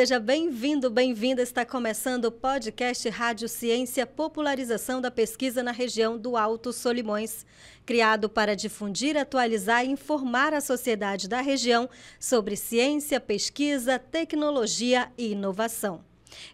seja bem-vindo, bem-vinda. Está começando o podcast Rádio Ciência, popularização da pesquisa na região do Alto Solimões, criado para difundir, atualizar e informar a sociedade da região sobre ciência, pesquisa, tecnologia e inovação.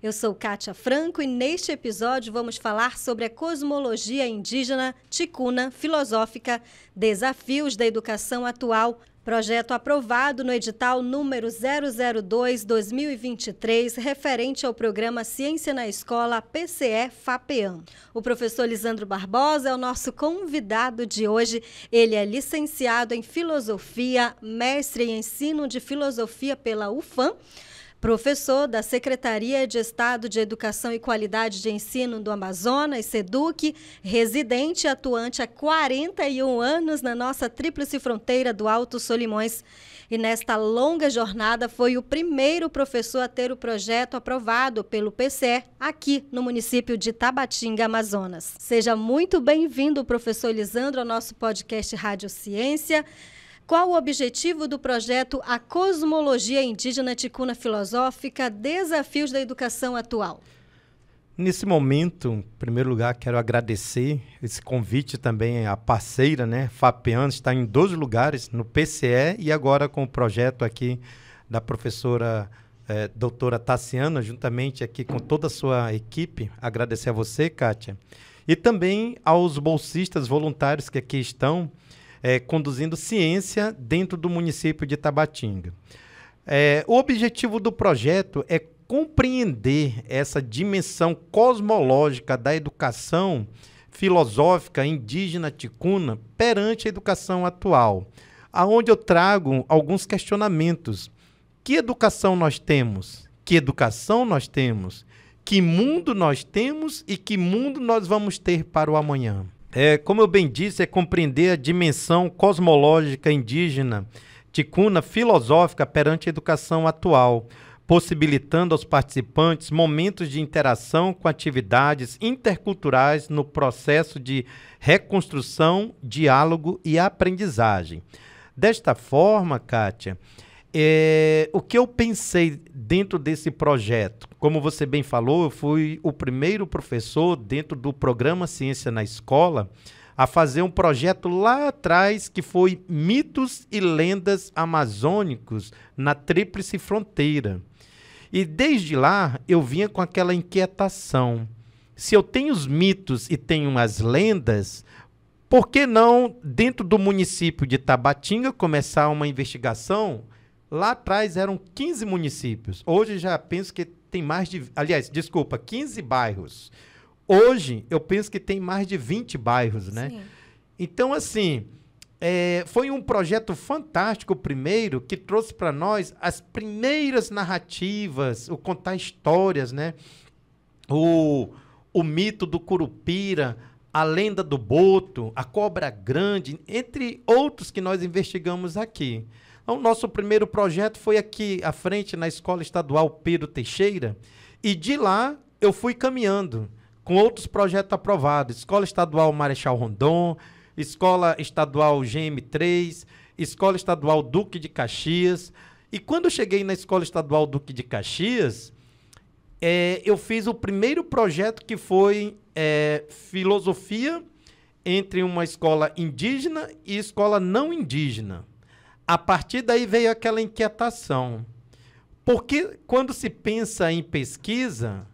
Eu sou Kátia Franco e neste episódio vamos falar sobre a cosmologia indígena ticuna filosófica, desafios da educação atual, projeto aprovado no edital número 002/2023, referente ao programa Ciência na Escola PCE-FAPEAM. O professor Lisandro Barbosa é o nosso convidado de hoje. Ele é licenciado em Filosofia, mestre em Ensino de Filosofia pela UFAM, professor da Secretaria de Estado de Educação e Qualidade de Ensino do Amazonas, SEDUC, residente e atuante há 41 anos na nossa tríplice fronteira do Alto Solimões. E nesta longa jornada foi o primeiro professor a ter o projeto aprovado pelo PCE aqui no município de Tabatinga, Amazonas. Seja muito bem-vindo, professor Lisandro, ao nosso podcast Rádio Ciência. Qual o objetivo do projeto A Cosmologia Indígena Ticuna Filosófica, Desafios da Educação Atual? Nesse momento, em primeiro lugar, quero agradecer esse convite também à parceira, né? FAPEAM está em 2 lugares, no PCE e agora com o projeto aqui da professora doutora Tassiana, juntamente aqui com toda a sua equipe. Agradecer a você, Kátia, e também aos bolsistas voluntários que aqui estão, conduzindo ciência dentro do município de Tabatinga. O objetivo do projeto é compreender essa dimensão cosmológica da educação filosófica indígena ticuna perante a educação atual, aonde eu trago alguns questionamentos. Que educação nós temos? Que educação nós temos? Que mundo nós temos e que mundo nós vamos ter para o amanhã? Como eu bem disse, é compreender a dimensão cosmológica indígena, ticuna, filosófica perante a educação atual, possibilitando aos participantes momentos de interação com atividades interculturais no processo de reconstrução, diálogo e aprendizagem. Desta forma, Kátia, o que eu pensei dentro desse projeto? Como você bem falou, eu fui o primeiro professor dentro do programa Ciência na Escola a fazer um projeto lá atrás que foi Mitos e Lendas Amazônicos na Tríplice Fronteira. E desde lá eu vinha com aquela inquietação. Se eu tenho os mitos e tenho as lendas, por que não, dentro do município de Tabatinga, começar uma investigação? Lá atrás eram 15 municípios. Hoje já penso que tem mais de... Aliás, desculpa, 15 bairros. Hoje eu penso que tem mais de 20 bairros, né? Sim. Então, assim, foi um projeto fantástico, o primeiro, que trouxe para nós as primeiras narrativas, o contar histórias, né? O mito do Curupira, a lenda do Boto, a Cobra Grande, entre outros que nós investigamos aqui. Então, nosso primeiro projeto foi aqui à frente, na Escola Estadual Pedro Teixeira, e de lá eu fui caminhando com outros projetos aprovados. Escola Estadual Marechal Rondon, Escola Estadual GM3, Escola Estadual Duque de Caxias. E quando eu cheguei na Escola Estadual Duque de Caxias, eu fiz o primeiro projeto que foi filosofia entre uma escola indígena e escola não indígena. A partir daí veio aquela inquietação. Porque quando se pensa em pesquisa,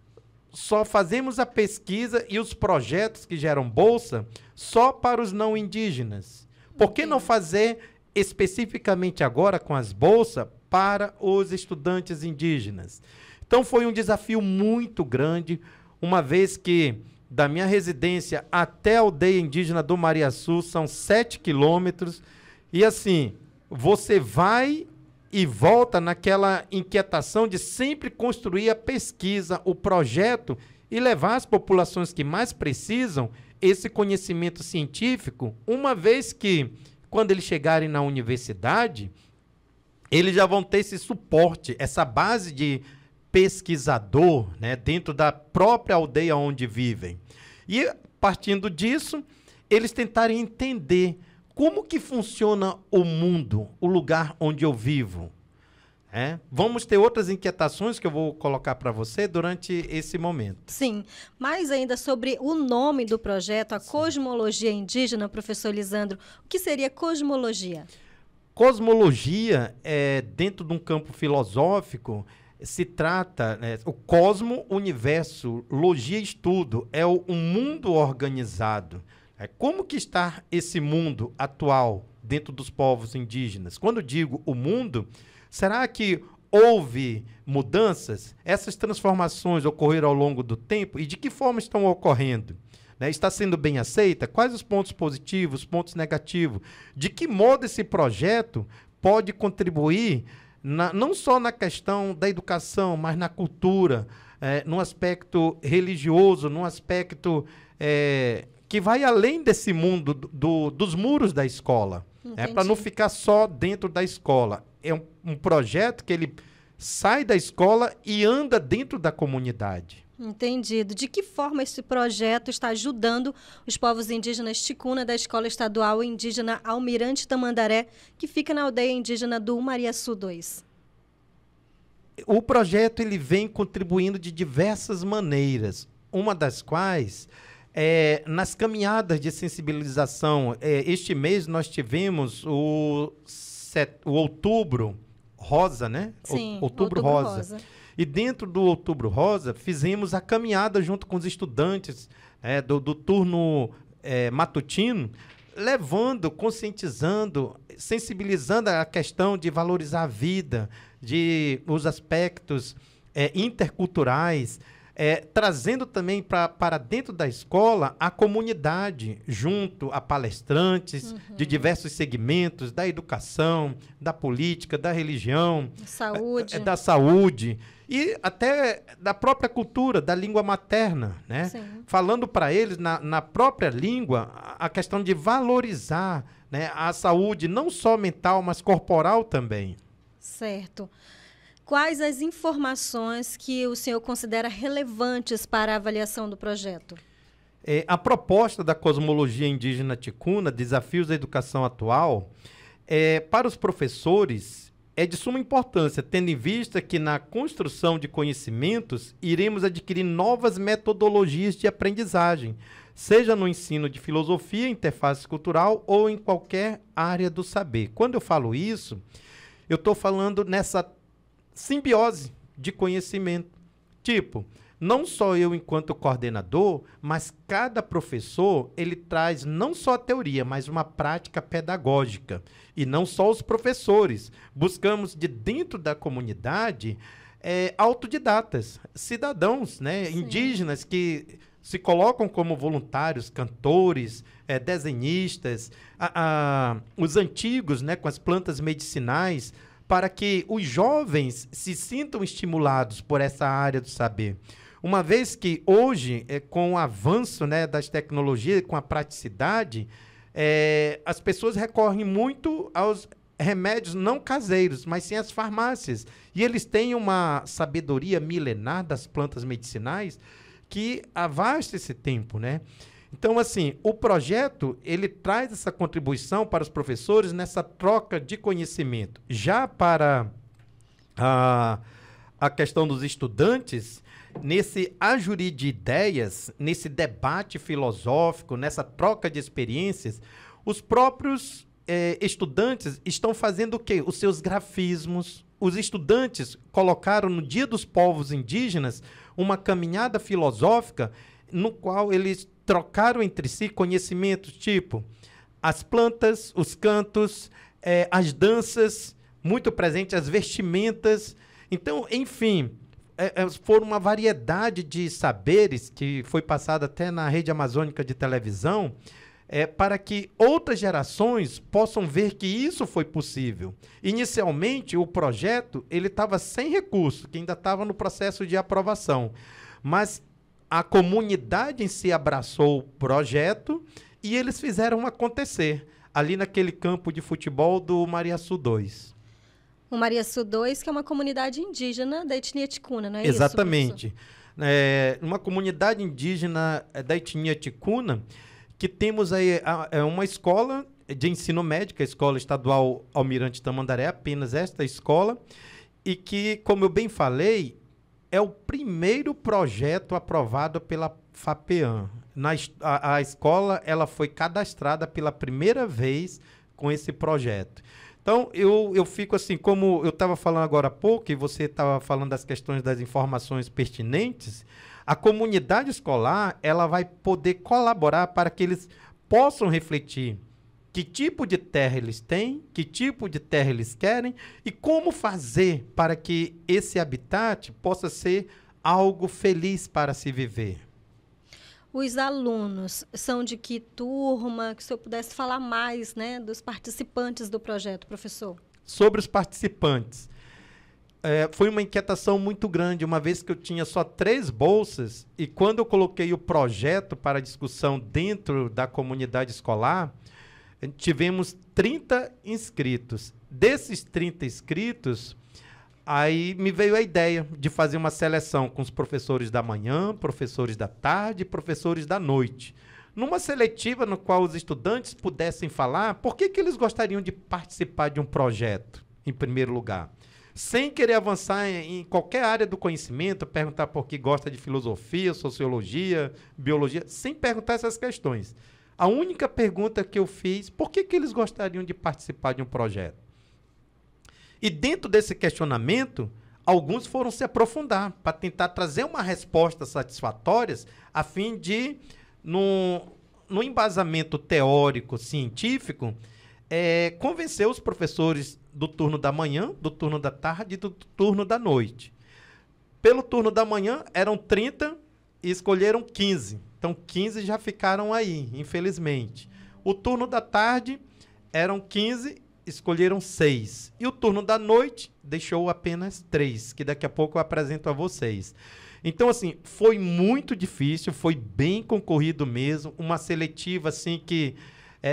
só fazemos a pesquisa e os projetos que geram bolsa só para os não indígenas. Por que não fazer especificamente agora com as bolsas para os estudantes indígenas? Então foi um desafio muito grande, uma vez que da minha residência até a aldeia indígena do Mariaçu são 7 quilômetros. E assim, você vai e volta naquela inquietação de sempre construir a pesquisa, o projeto e levar às populações que mais precisam esse conhecimento científico, uma vez que, quando eles chegarem na universidade, eles já vão ter esse suporte, essa base de pesquisador, né, dentro da própria aldeia onde vivem. E, partindo disso, eles tentarem entender como que funciona o mundo, o lugar onde eu vivo. Vamos ter outras inquietações que eu vou colocar para você durante esse momento. Sim, mais ainda sobre o nome do projeto, a cosmologia indígena, professor Lisandro. O que seria cosmologia? Cosmologia, dentro de um campo filosófico, se trata, o cosmo, universo, logia, estudo, é um mundo organizado. Como que está esse mundo atual dentro dos povos indígenas? Quando digo o mundo, será que houve mudanças? Essas transformações ocorreram ao longo do tempo e de que forma estão ocorrendo? Está sendo bem aceita? Quais os pontos positivos, os pontos negativos? De que modo esse projeto pode contribuir não só na questão da educação, mas na cultura, no aspecto religioso, no aspecto que vai além desse mundo dos muros da escola, para não ficar só dentro da escola. É um projeto que ele sai da escola e anda dentro da comunidade. Entendido. De que forma esse projeto está ajudando os povos indígenas ticuna da Escola Estadual Indígena Almirante Tamandaré, que fica na aldeia indígena do Umariaçu 2? O projeto ele vem contribuindo de diversas maneiras, uma das quais nas caminhadas de sensibilização. Este mês nós tivemos o Outubro Rosa, né? Sim, Outubro Rosa. E dentro do Outubro Rosa, fizemos a caminhada junto com os estudantes do turno matutino, levando, conscientizando, sensibilizando a questão de valorizar a vida, de os aspectos interculturais, trazendo também para dentro da escola a comunidade, junto a palestrantes de diversos segmentos, da educação, da política, da religião, da saúde e até da própria cultura, da língua materna, né? Falando para eles, na própria língua, a questão de valorizar, né, a saúde, não só mental, mas corporal também. Certo. Quais as informações que o senhor considera relevantes para a avaliação do projeto? A proposta da cosmologia indígena ticuna, Desafios da Educação Atual, para os professores, é de suma importância, tendo em vista que na construção de conhecimentos iremos adquirir novas metodologias de aprendizagem, seja no ensino de filosofia, interface cultural ou em qualquer área do saber. Quando eu falo isso, eu estou falando nessa simbiose de conhecimento. Tipo, não só eu enquanto coordenador, mas cada professor, ele traz não só a teoria, mas uma prática pedagógica. E não só os professores. Buscamos de dentro da comunidade autodidatas, cidadãos, né, indígenas que se colocam como voluntários, cantores, desenhistas, os antigos, né, com as plantas medicinais, para que os jovens se sintam estimulados por essa área do saber. Uma vez que hoje, com o avanço, né, das tecnologias, com a praticidade, as pessoas recorrem muito aos remédios não caseiros, mas sim às farmácias. E eles têm uma sabedoria milenar das plantas medicinais que avasta esse tempo, né? Então, assim, o projeto, ele traz essa contribuição para os professores nessa troca de conhecimento. Já para a questão dos estudantes, nesse ajurir de ideias, nesse debate filosófico, nessa troca de experiências, os próprios estudantes estão fazendo o quê? Os seus grafismos. Os estudantes colocaram no Dia dos Povos Indígenas uma caminhada filosófica no qual eles trocaram entre si conhecimentos, tipo as plantas, os cantos, as danças, muito presente, as vestimentas. Então, enfim, foram uma variedade de saberes que foi passada até na rede amazônica de televisão, para que outras gerações possam ver que isso foi possível. Inicialmente, o projeto ele estava sem recurso, que ainda estava no processo de aprovação, mas a comunidade em si abraçou o projeto e eles fizeram acontecer ali naquele campo de futebol do Umariaçu 2. O Umariaçu 2, que é uma comunidade indígena da etnia ticuna, não é isso? Exatamente. Uma comunidade indígena da etnia ticuna, que temos aí uma escola de ensino médio, a Escola Estadual Almirante Tamandaré, apenas esta escola, e que, como eu bem falei, é o primeiro projeto aprovado pela FAPEAM. A escola ela foi cadastrada pela primeira vez com esse projeto. Então, eu fico assim, como eu estava falando agora há pouco, e você estava falando das questões das informações pertinentes, a comunidade escolar ela vai poder colaborar para que eles possam refletir que tipo de terra eles têm, que tipo de terra eles querem e como fazer para que esse habitat possa ser algo feliz para se viver. Os alunos são de que turma? Que o senhor pudesse falar mais, né, dos participantes do projeto, professor. Sobre os participantes, foi uma inquietação muito grande, uma vez que eu tinha só 3 bolsas, e quando eu coloquei o projeto para discussão dentro da comunidade escolar, tivemos 30 inscritos. Desses 30 inscritos, aí me veio a ideia de fazer uma seleção com os professores da manhã, professores da tarde e professores da noite. Numa seletiva no qual os estudantes pudessem falar por que eles gostariam de participar de um projeto, em primeiro lugar. Sem querer avançar em qualquer área do conhecimento, perguntar por que gosta de filosofia, sociologia, biologia, sem perguntar essas questões. A única pergunta que eu fiz, por que eles gostariam de participar de um projeto? E dentro desse questionamento, alguns foram se aprofundar para tentar trazer uma resposta satisfatória a fim de, no embasamento teórico, científico, convencer os professores do turno da manhã, do turno da tarde e do turno da noite. Pelo turno da manhã, eram 30 e escolheram 15. Então, 15 já ficaram aí, infelizmente. O turno da tarde, eram 15, escolheram 6. E o turno da noite deixou apenas 3, que daqui a pouco eu apresento a vocês. Então, assim, foi muito difícil, foi bem concorrido mesmo, uma seletiva, assim, que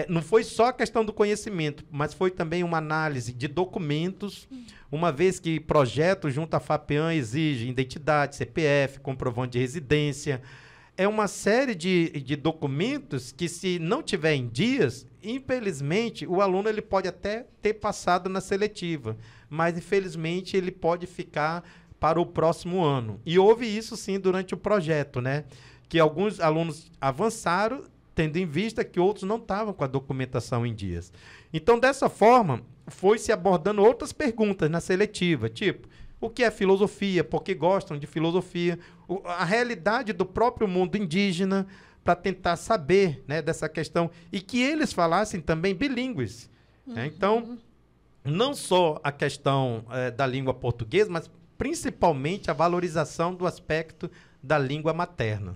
não foi só a questão do conhecimento, mas foi também uma análise de documentos, uma vez que projeto junto à FAPEAM exige identidade, CPF, comprovante de residência. É uma série de documentos que, se não tiver em dias, infelizmente, o aluno ele pode até ter passado na seletiva, mas, infelizmente, ele pode ficar para o próximo ano. E houve isso, sim, durante o projeto, né? Que alguns alunos avançaram, tendo em vista que outros não estavam com a documentação em dias. Então, dessa forma, foi-se abordando outras perguntas na seletiva, tipo, o que é filosofia, por que gostam de filosofia, a realidade do próprio mundo indígena, para tentar saber, né, dessa questão, e que eles falassem também bilíngues. Né? Então, não só a questão da língua portuguesa, mas principalmente a valorização do aspecto da língua materna.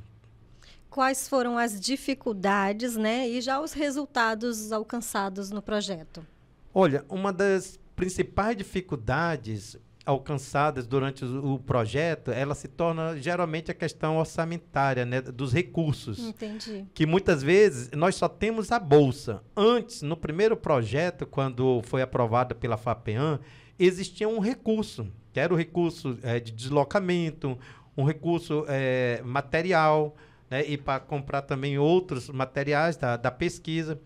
Quais foram as dificuldades, né, e já os resultados alcançados no projeto? Olha, uma das principais dificuldades alcançadas durante o projeto, ela se torna geralmente a questão orçamentária, né, dos recursos. Entendi. Que muitas vezes nós só temos a bolsa. Antes, no primeiro projeto, quando foi aprovado pela FAPEAM, existia um recurso, que era o recurso de deslocamento, um recurso material, né, e para comprar também outros materiais da pesquisa.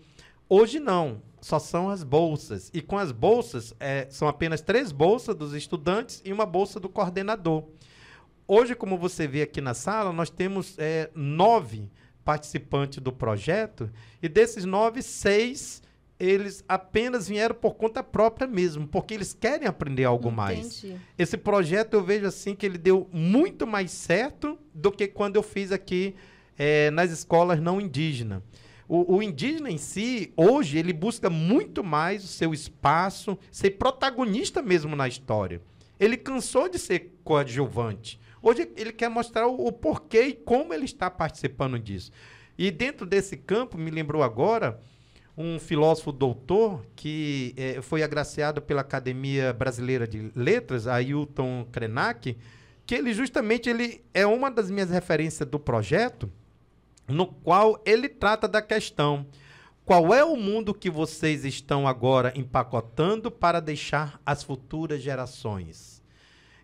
Hoje não, só são as bolsas. E com as bolsas, são apenas 3 bolsas dos estudantes e uma bolsa do coordenador. Hoje, como você vê aqui na sala, nós temos 9 participantes do projeto, e desses 9, 6, eles apenas vieram por conta própria mesmo, porque eles querem aprender algo mais. Esse projeto eu vejo assim que ele deu muito mais certo do que quando eu fiz aqui nas escolas não indígenas. O indígena em si, hoje, ele busca muito mais o seu espaço, ser protagonista mesmo na história. Ele cansou de ser coadjuvante. Hoje ele quer mostrar o porquê e como ele está participando disso. E dentro desse campo, me lembrou agora, um filósofo doutor que foi agraciado pela Academia Brasileira de Letras, Ailton Krenak, que ele justamente é uma das minhas referências do projeto, no qual ele trata da questão: qual é o mundo que vocês estão agora empacotando para deixar às futuras gerações?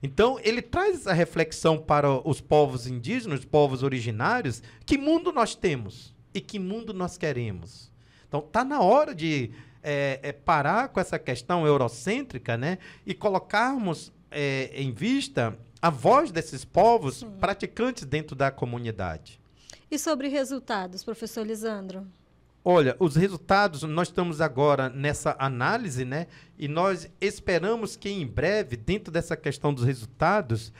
Então, ele traz essa reflexão para os povos indígenas, os povos originários: que mundo nós temos e que mundo nós queremos? Então, está na hora de parar com essa questão eurocêntrica, né, e colocarmos em vista a voz desses povos praticantes dentro da comunidade. E sobre resultados, professor Lisandro? Olha, os resultados, nós estamos agora nessa análise, né? E nós esperamos que em breve, dentro dessa questão dos resultados,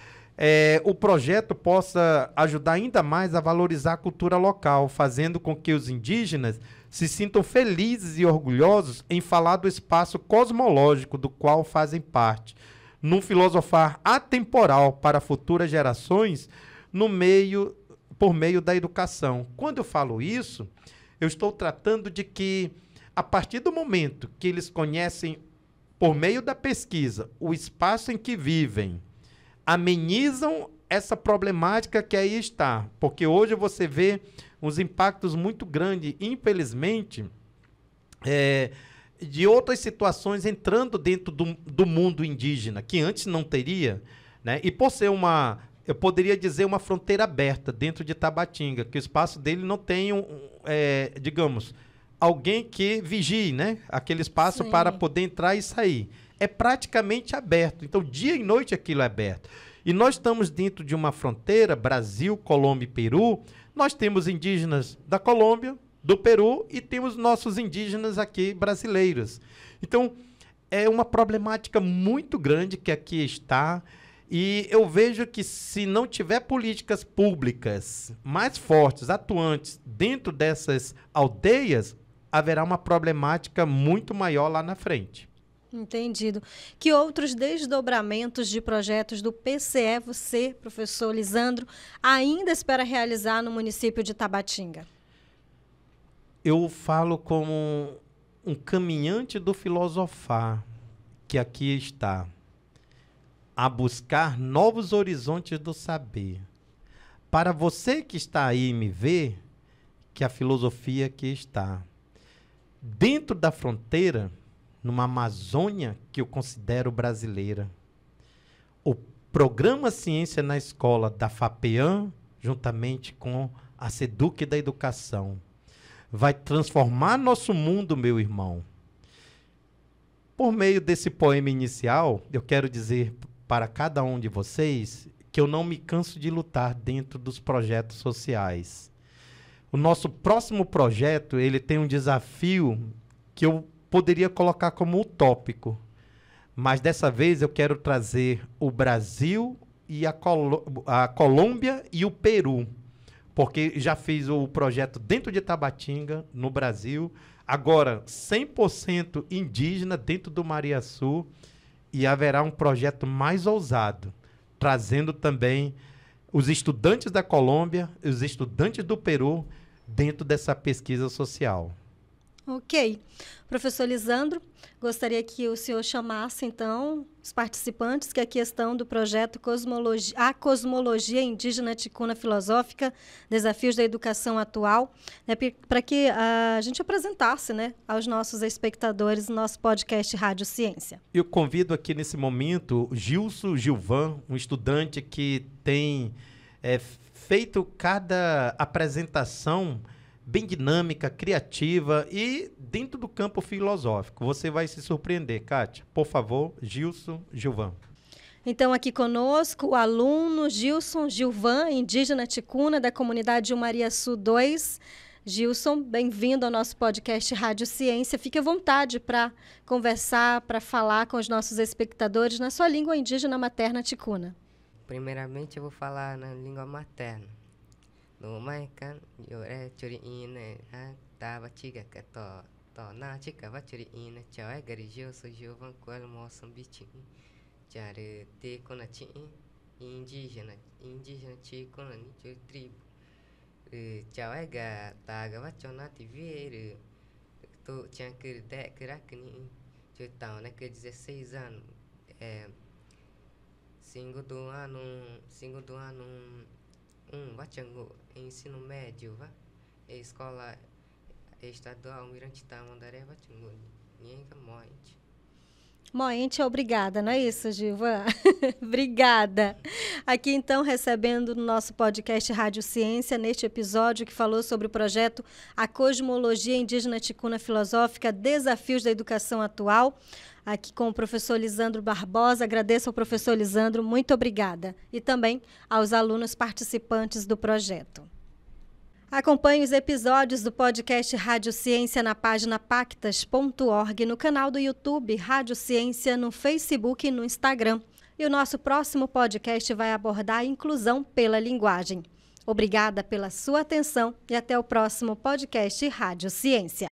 o projeto possa ajudar ainda mais a valorizar a cultura local, fazendo com que os indígenas se sintam felizes e orgulhosos em falar do espaço cosmológico do qual fazem parte, num filosofar atemporal para futuras gerações por meio da educação. Quando eu falo isso, eu estou tratando de que, a partir do momento que eles conhecem, por meio da pesquisa, o espaço em que vivem, amenizam essa problemática que aí está. Porque hoje você vê uns impactos muito grandes, infelizmente, de outras situações entrando dentro do mundo indígena, que antes não teria, né? E por ser eu poderia dizer, uma fronteira aberta dentro de Tabatinga, que o espaço dele não tem, digamos, alguém que vigie, né? Aquele espaço Sim. para poder entrar e sair. É praticamente aberto. Então, dia e noite aquilo é aberto. E nós estamos dentro de uma fronteira, Brasil, Colômbia e Peru. Nós temos indígenas da Colômbia, do Peru, e temos nossos indígenas aqui brasileiros. Então, é uma problemática muito grande que aqui está. E eu vejo que, se não tiver políticas públicas mais fortes, atuantes, dentro dessas aldeias, haverá uma problemática muito maior lá na frente. Entendido. Que outros desdobramentos de projetos do PCE você, professor Lisandro, ainda espera realizar no município de Tabatinga? Eu falo como um caminhante do filosofar, que aqui está, a buscar novos horizontes do saber. Para você que está aí e me vê, que a filosofia aqui está. Dentro da fronteira, numa Amazônia que eu considero brasileira, o programa Ciência na Escola da FAPEAM, juntamente com a SEDUC da Educação, vai transformar nosso mundo, meu irmão. Por meio desse poema inicial, eu quero dizer para cada um de vocês que eu não me canso de lutar dentro dos projetos sociais. O nosso próximo projeto, ele tem um desafio que eu poderia colocar como utópico, mas dessa vez eu quero trazer o Brasil e a Colômbia e o Peru, porque já fiz o projeto dentro de Tabatinga, no Brasil, agora 100% indígena dentro do Mariaçu, e haverá um projeto mais ousado, trazendo também os estudantes da Colômbia e os estudantes do Peru dentro dessa pesquisa social. Ok. Professor Lisandro, gostaria que o senhor chamasse, então, os participantes, que aqui estão do projeto A Cosmologia Indígena Ticuna Filosófica, Desafios da Educação Atual, né, para que a gente apresentasse, né, aos nossos espectadores o nosso podcast Rádio Ciência. Eu convido aqui nesse momento Gilson Gilvan, um estudante que tem feito cada apresentação bem dinâmica, criativa e dentro do campo filosófico. Você vai se surpreender, Kátia. Por favor, Gilson Gilvan. Então, aqui conosco, o aluno Gilson Gilvan, indígena ticuna da comunidade Umariaçu 2. Gilson, bem-vindo ao nosso podcast Rádio Ciência. Fique à vontade para conversar, para falar com os nossos espectadores na sua língua indígena materna ticuna. Primeiramente, eu vou falar na língua materna. No mai kan yo churi ine tava chiga que to na chica va churi ine chawai garijio so jovan qual moçambique jare te conachi indígena chi conani de tribo chawai ga taga va chona tiver to tinha que de crackni de tão né que 16 anos cinco do ano Wachangu, ensino médio, escola estadual Mirante Tamandaré, Wachangu, Nhenga Moite. Moente, obrigada, não é isso, Gilvan? Obrigada. Aqui, então, recebendo no nosso podcast Rádio Ciência, neste episódio que falou sobre o projeto A Cosmologia Indígena Ticuna Filosófica, Desafios da Educação Atual, aqui com o professor Lisandro Barbosa. Agradeço ao professor Lisandro, muito obrigada. E também aos alunos participantes do projeto. Acompanhe os episódios do podcast Rádio Ciência na página pactas.org, no canal do YouTube Rádio Ciência, no Facebook e no Instagram. E o nosso próximo podcast vai abordar a inclusão pela linguagem. Obrigada pela sua atenção e até o próximo podcast Rádio Ciência.